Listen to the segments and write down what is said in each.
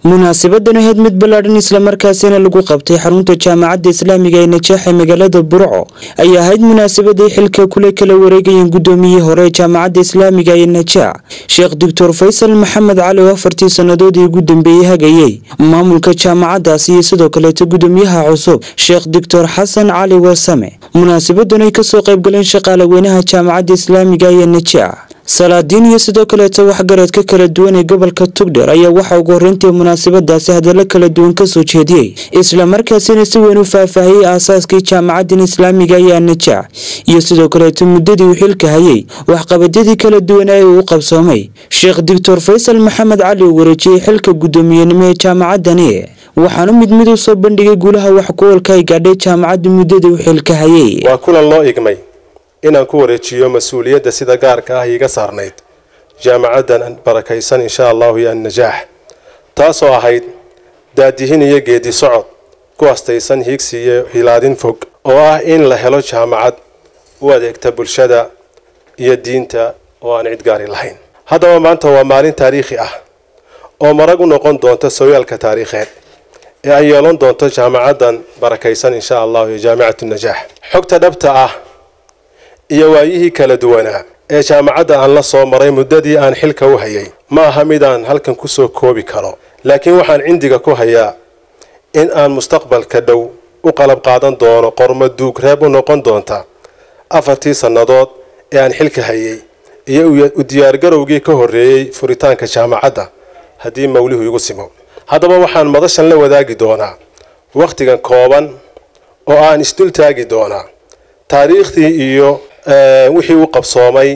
munaasabaddan ahayd mid ballaaran isla markaasina lagu qabtay xarunta jaamacadda islaamiga ee Najaax ee magaalada Burco ayaa ahayd munaasabadii xilka kala wareegayeen gudoomiyihii hore ee jaamacadda islaamiga ee Najaax Sheekh Dr. Faisal Maxamed Cali oo 4 sanadoodii ugu dambeeyay hagayay maamulka jaamacaddaasi iyo sidoo kale gudoomiyaha cusub Sheekh Dr. Xasan Cali Warsame munaasabaddan ay ka soo qayb galeen shaqaale weynaha jaamacadda islaamiga ee Najaax salaadiin iyo sidoo kale waxgaradka kala duwan ee gobolka Togdheer ayaa waxa ugu horeyntii munaasabadaasi hadallo kala duwan ka soo jeediyay isla markaasina si weyn u faahfaahiyay aasaaskii jaamacadda islaamiga ee Najaax iyo sidoo kale muddadii uu xilka hayay waxqabadyadii kala duwan ee uu qabsoomay Sheekh Dr. Faisal Maxamed Cali oo wareejiyay xilka gudoomiyenimo ee jaamacaddani waxaana mid u soo bandhigay guulaha wax ku oolka ay gaadhay jaamacadda muddadii uu xilka hayay waa kulan loo igmay inaan ku wareejiyo mas'uuliyadda sida gaarka ah iga saarnayd jaamacaddan barakaysan insha Allah iyo Najaax taasoo ahayd daadihin iyo geedi socod ku astaysan higsi iyo hilaadin fog oo ah in la helo jaamacad u adeegta bulshada iyo diinta oo aan cid gaari lahayn haddaba maanta waa maalin taariikhi ah oo marag u noqon doonta sooyaalka taariikheed ee ay yeelan doonto jaamacaddan barakaysan insha Allah iyo jaamacadda Najaax xogta dhabta ah iyo waayihii kala duwanaa ee jaamacadda aan la soo maray muddadii aan xilka u hayay ma aha mid aan halkan ku soo koobi karo laakiin waxaan cindiga ku hayaa in aan mustaqbalka dhow u qalab qaadan doono qormo duug reeb u noqon doonta 4 sanadood ee aan xilka hayay iyo u diyaargarowgii ka horeeyay furitaanka jaamacadda haddii mawlihu igu simo haddaba waxaan madashan la wadaagi doonaa waqtigan kooban oo aan isdul taagi doonaa taariikhdii iyo wixii uu qabsoomay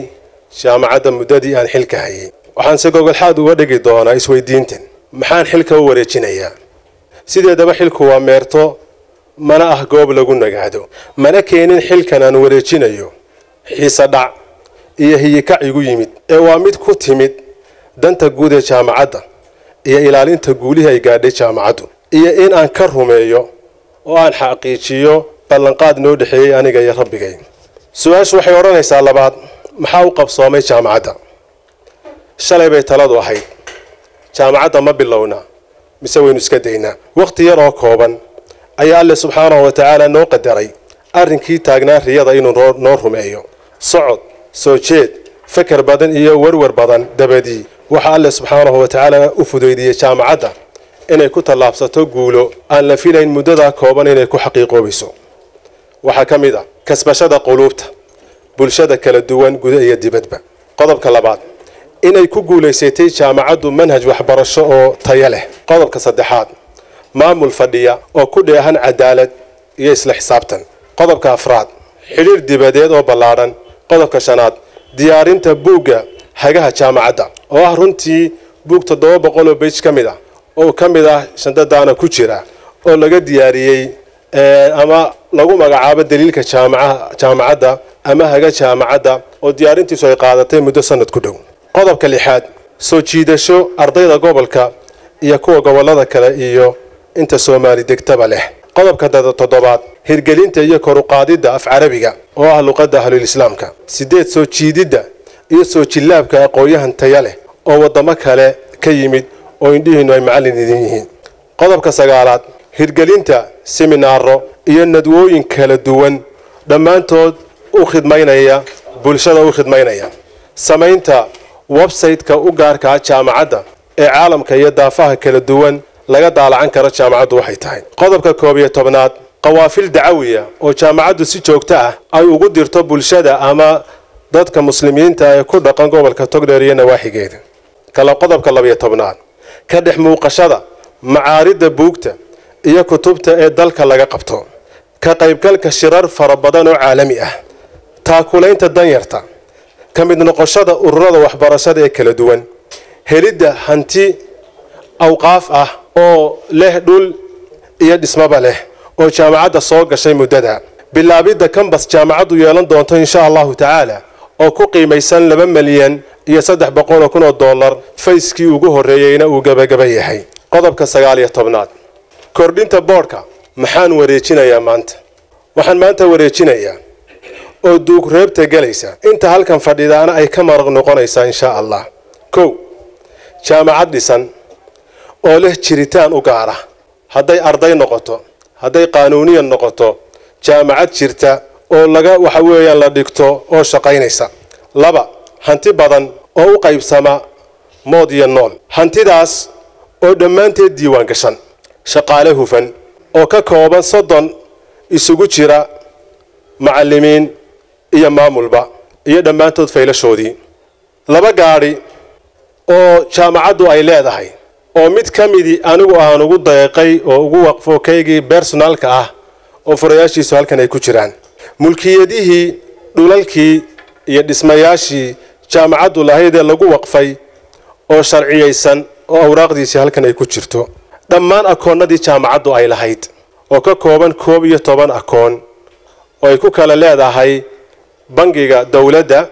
jaamacadda muddadii aan xilka hayay waxaan si gogolxaad uga dhigi doonaa isweydiintan maxaan xilka u wareejinayaa sideedaba xilku waa meerto mana ah goob lagu nagaado mana keenin xilkan aan wareejinayo xiisa dhac iyo hiyikac igu yimid ee waa mid ku timid danta guud ee jaamacadda iyo ilaalinta guulihii ay gaadhay jaamacaddu iyo in aan ka rumeeyo oo aan xaqiijiyo ballanqaad noo dhaxeeyay aniga iyo rabbigay su'aashu waxay oranaysaa labaad maxaa u qabsoomay jaamacadda shalay bay taladu ahayd jaamacadda ma bilowna mise waynu iska daynaa waqti yar oo kooban ayaa Alle subxaanahu wa ta'ala noo qadaray arrinkii taagnaa riyada inuu noo rumeeyo socod soo jeed fikir badan iyo warwar badan dabadii waxa Alle subxaanahu wa ta'ala u fudeydiyay jaamacadda inay ku tallaabsato guulo aan la filayn muddada kooban inay ku xaqiiqoobayso waxa kamid ah kasbashada quluubta bulshada kala duwan gudaha iyo dibadba qodobka labaad inay ku guuleysatay jaamacaddu manhaj waxbarasho oo tayo leh qodobka saddexaad maamul fadhiya oo ku dheehan cadaalad iyo isla xisaabtan qodobka afraad xiriir dibadeed oo ballaaran qodobka shanaad diyaarinta buugga hagaha jaamacadda oo ah runtii buug 700 page kamid ah oo kamid ah shandadaana ku jira oo laga diyaariyay ama lagu magacaabo daliilka jaamacadda ama haga jaamacadda oo diyaarintiisu ay qaadatay muddo sanad ku dhow qodobka lixaad soo jiidasho ardayda gobolka iyo kuwa gobolada kale iyo inta Soomaali degtaba leh qodobka toddobaad hirgelinta iyo kor u qaadida af Carabiga oo ah luqadda ahlul islaamka 8 soo jiidida iyo soo jilaabka aqoonyahan tayo leh oo wadamo kale ka yimid oo indhihiinu ay macallin yihiin qodobka 9aad hirgelinta seminaaro iyo nadwooyin kala duwan dhammaantood u khidmaynaya bulshada u khidmaynaya samaynta website-ka u gaarka jaamacadda ee caalamka iyo daafaha kala duwan laga daalacan karo jaamacaddu waxay tahay qodobka 11aad qawaafil dacawiya oo jaamacaddu si joogto ah ay ugu dirto bulshada ama dadka muslimiinta ee ku dhaqan gobolka Togdheer iyo nawaaxigeeda kala qodobka 12aad ka dhex muuqashada macaarida buugta iyo kutubta ee dalka laga qabto ka qaybgalka shirar farabadan oo caalami ah taakulaynta danyarta kamid noqoshada ururada waxbarashada ee kala duwan helida hanti awqaaf ah oo leh dhul iyo dhismaba leh oo jaamacadda soo gashay muddada bilaabida campus jaamacaddu yeelan doonto insha Allah ta'ala oo ku qiimaysan 2 milyan iyo 300 kun oo dollar fayskii ugu horeeyayna uu gabagaba yahay qodobka 19aad kordhinta boardka maxaan wareejinayaa maanta waxaan maanta wareejinayaa oo duug reebta galaysa inta halkan fadhidaana ay ka maraq noqonaysaa insha Allah 1 jaamacad dhisan oo leh jiritaan u gaara hadday arday noqoto hadday qaanuuniyan noqoto jaamacad jirta oo waxa weeyaan la dhigto oo shaqaynaysa 2 hanti badan oo u qaybsama mood iyo nool hantidaas oo dhammaanteed diiwaan gashan shaqaale hufan oo ka kooban 30 isugu jira macallimiin iyo maamulba iyo dhammaantood faylashoodii 2 gaari oo jaamacaddu ay leedahay oo mid ka midi anigu aan ugu deeqay oo ugu waqfo kaygii personalka ah oo furayaashiisu halkan ay ku jiraan mulkiyadihii dhulalkii iyo dhismayaashii jaamacaddu lahayd ee lagu waqfay oo sharciyeysan oo awraaqdiisii halkan ay ku jirto dhammaan akoonnadii jaamacaddu ay lahayd oo ka kooban 11 akoon oo ay ku kala leedahay bangiga dawladda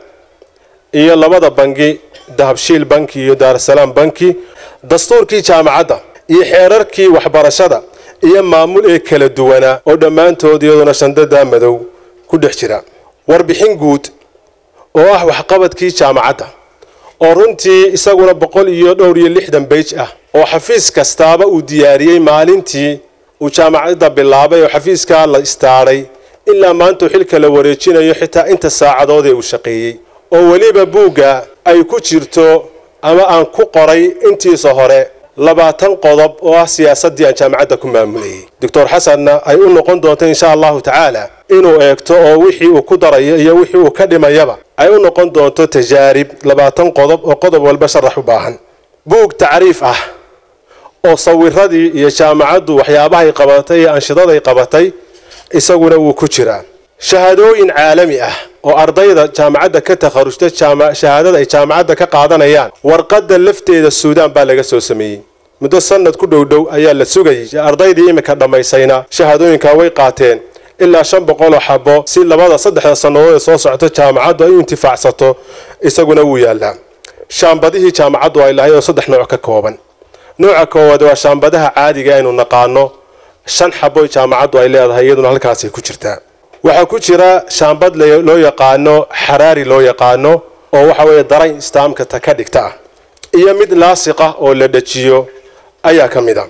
iyo 2 bangi dahabshiil banki iyo daarsalaam banki dastuurkii jaamacadda iyo xeerarkii waxbarashada iyo maamul ee kala duwana oo dhammaantood iyaduna shandada madow ku dhex jira warbixin guud oo ah waxqabadkii jaamacadda oo runtii isaguna 160 page ah oo xafiis kastaaba uu diyaariyay maalintii uu jaamacadda bilaabay oo xafiiska la istaaray ilaa maanta xilka la wareejinayo xitaa inta saacadood ee uu shaqeeyay oo waliba buuga ay ku jirto ama aan ku qoray intiisa hore 20 qodob oo ah siyaasadii aan jaamacadda ku maamulayay Dr. Xasanna ay u noqon doonto insha Allah ta'ala inuu eegto oo wixii uu ku darayo iyo wixii uu ka dhimayaba ay u noqon doonto tajaarib 20 qodob oo qodob walba sharax u baahan buug taariif ah oo sawiradii iyo jaamacaddu waxyaabaha ay qabatay iyo anshidada ay qabatay isaguna wuu ku jiraa shahaadooyin caalami ah oo ardayda jaamacadda ka takharujta shahaadada ay jaamacadda ka qaadanayaan warqadda lafteeda Suudaan baa laga soo sameeyay muddo sanad ku dhow ayaa la sugayay ardaydii imika dhamaysayna shahaadooyinka way qaateen ilaa 500 xabo si 2-3 sanadood soo socota jaamacaddu ay intifaacsato isaguna wuu yaalaa shaambadihii jaamacaddu ay lahayd oo 3 nooc ka kooban nooca koowaad waa shaambadaha caadiga aynu naqaano 5 xabo jaamacaddu ay leedahay iyaduna halkaas ay ku jirtaa waxa ku jira shaambad loo yaqaano xaraari loo yaqaano oo waxa weeye dareen istaamka ta ka dhigta iyo mid laasiqa oo la dhajiyo ayaa kamida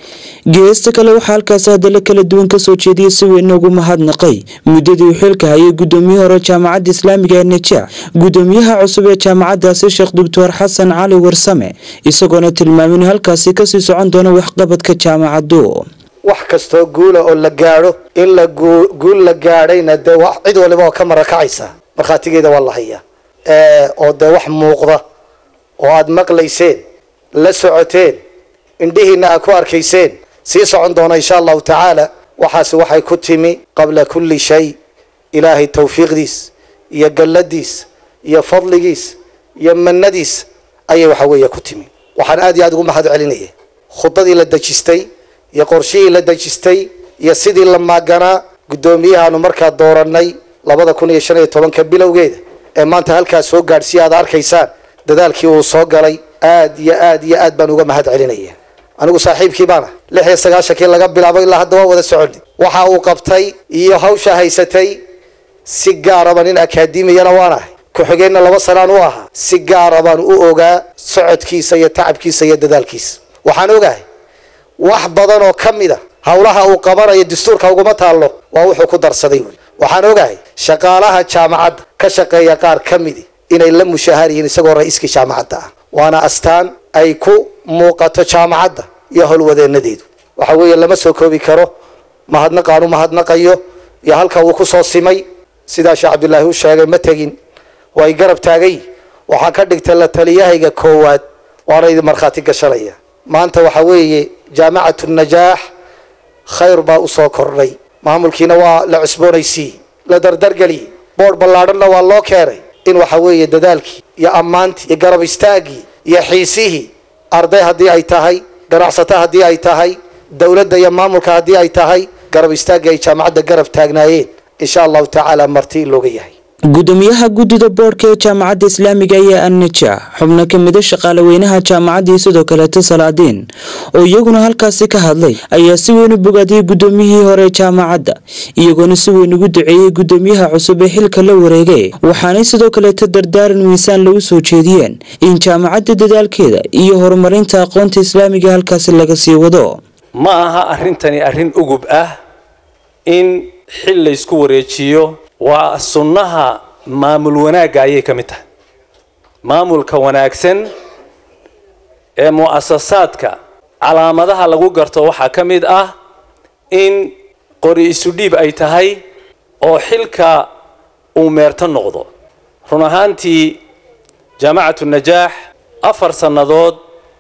geesta kale waxa halkaas hadal kala duwan ka soo jeediyay si weyn ugu mahadnaqay muddadii xilka hayay gudoomiyaha hore jaamacadda Islaamiga ee Najaax gudoomiyaha cusub ee jaamacaddaasi Sheekh Dr. Xasan Cali Warsame isagoona tilmaamay in halkaas ka sii socon doono waxqabadka jaamacaddu wax kasto guula oo la gaaro in la guul la gaarayna de wax cid waliba oo ka marakacaysa marxatigeeda wallahi oo de wax muuqda oo aad maqlayseen la socoteen indhihiina ku arkayseen si socon doona insha Allah ta'ala waxaas waxay ku timi qabla kulli shay ilaahi tawfiiqdiis iyo galadiis iyo fadligiis iyo manadiis ayay waxa weeye ku timi waxaan aad iyo aad ugu mahad celinayay khudadii la dajistay iyo qorshihii la dajistay iyo sidii la maaganaa gudoomiyahaanu markaa dooranay 2015 bilowgeeda ee maanta halkaas soo gaarsiiyay aad arkaysaan dadaalkii uu soo galay aad iyo aad baan uga mahad celinaya anigu saaxiibkii baana 96 laga bilaabo ilaa hadda waa wada socodnay waxa uu qabtay iyo hawsha haysatay si gaar ah in akaademiyana waana ku xigeenna 2 sanaan u ahaa si gaar ah baan u ogaa socodkiisa iyo tacabkiisa iyo dadaalkiisa waxaan ogahay wax badan oo kamida hawlaha uu qabanayo dastuurka ugu ma taalo waa wuxuu ku darsaday waxaan ogahay shaqaalaha jaamacadda ka shaqeeya qaar kamidi inay la mushahariyeen isagoo ra'iiska jaamacadda waana astaan ay ku muuqato jaamacadda iyo howlwadeenadeedu waxa weeye lama soo koobi karo mahadnaqayo iyo halka uu ku soo simay sida Sheekh Cabdullaahi uu sheegay ma tagin way garab taagay waxa ka dhigtay la taliyahayga koowaad waana idin marxaati gashanaya maanta waxa weeye jaamacatu najaax khayr baa u soo kordhay maamulkiina waa la cusboonaysi la dardargali board ballaadhna waa loo keenay in waxa weeye dadaalkii iyo ammaantii iyo garab istaagii iyo xiisihii arday hadii ay tahay ganacsata hadii ay tahay dawladda iyo maamulka hadii ay tahay garab istaagii ay jaamacadda garab taagnaayeen insha Allah ta'ala martii looga yahay gudoomiyaha guddida boorka ee jaamacadda islaamiga ee an-najaax xubno ka mid ah shaqaalaweynaha jaamacadda sidoo kale Salaadiin oo iyaguna halkaasi ka hadlay ayaa si weyn u bogaadiyay gudoomiyihii hore jaamacadda iyaguna si weyn ugu duceeyay gudoomiyaha cusub ee xilka la wareegay waxaana sidoo kale dardaaran miisaan lagu soo jeediyeen in jaamacadda dadaalkeeda iyo horumarinta aqoonta islaamiga halkaasi laga sii wado ma aha arintani arin ugub ah in xil la isku wareejiyo waa sunnaha maamul wanaaga ayay ka mid tahay maamulka wanaagsan ee muassasaadka calaamadaha lagu garto waxa ka mid ah in qori isu dhiib ay tahay oo xilka uu meerto noqdo run ahaantii jaamacatu najaax 4 sanadood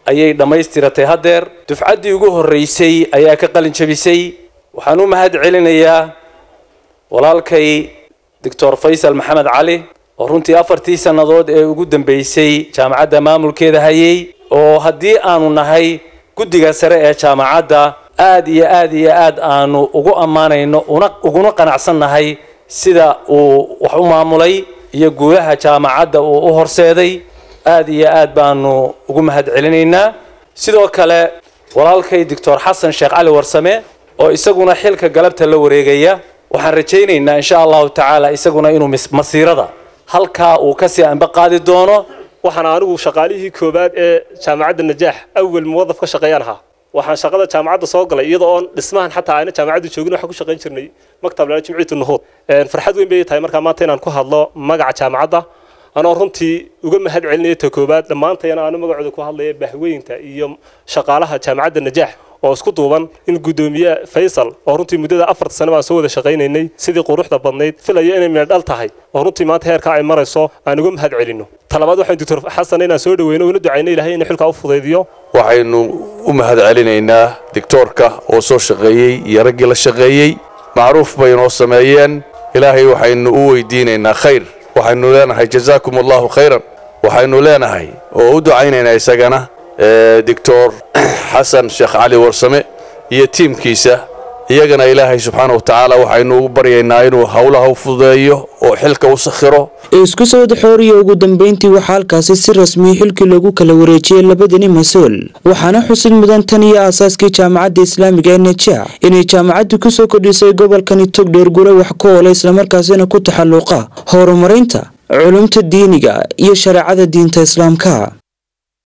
ayay dhamaystiratay hadeer dufcadii ugu horeysay ayaa ka qalin jabisay waxaan u mahad celinayaa walaalkay Dr. Faisal Maxamed Cali oo runtii 4 sanadood ee ugu dambeysay jaamacadda maamulkeeda hayay oo hadii aanu nahay guddiga sare ee jaamacadda aad iyo aad aanu ugu amaanayno uguna qanacsanahay sida uu wax u maamulay iyo guulaha jaamacadda uu u horseeday aad iyo aad baanu ugu mahad celinaynaa sidoo kale walaalkay Dr. Xasan Sheekh Cali Warsame oo isaguna xilka galabta la wareegaya waxaan rajaynaynaa insha Allah taala isaguna inuu masiirada halka uu ka sii anba qaadi doono waxaan anigu shaqaalihii koobaad ee jaamacadda najaax awal muwadaf ka shaqeeyanaha waxaan shaqada jaamacadda soo galay iyadoo on dhismahan xataa ayna jaamacaddu joogin waxa ku shaqeyn jirnay maktab la jimciitu nuhud farxad weyn bay tahay marka maanta inaan ku hadlo magaca jaamacadda أنا رنتي وجمع هاد علنية تكوبات لما أنت أنا مقعد كوهلا بهوين تأيام شقالها جامعة النجاح واسكت طبعا إن قدومية فيصل ورنتي مدة 4 سنوات سوى شقين إني سيدي قروح تبنيت في الأيام من الألتهاي ورنتي ما تهير كاي مرة صو أنا جمع هاد علنه طلبات واحد دكتور حسن إنا سود وينو وندعي عيني لهي نحل كأوف ضيديو وعينو هاد علينا إنه دكتور كه وصو شقيي يرجل الشقيي معروف بين السمايين إلهي وحين قوي ديننا خير وحين لنا هاي جزاكم الله خيرا وحين لنا هاي ودعينا يسجنا دكتور حسن شيخ علي ورسمي يتيم كيسة يجنا إلهي سبحانه وتعالى وحين برينا إنه حوله فضيه وحلك وسخره isku soo dhaxooriyo ugu dambeyntii waxa halkaasi si rasmi xilkii lagu kala wareejiyay labadani mas'uul waxaana xusid mudan tan iyo aasaaskii jaamacadda islaamiga ee Najaax inay jaamacaddu ku soo kordhisay gobolkan Togdheer gure wax ku oolay isla markaasina ku taxalluqa horumarinta culumta diiniga iyo shariicada diinta islaamka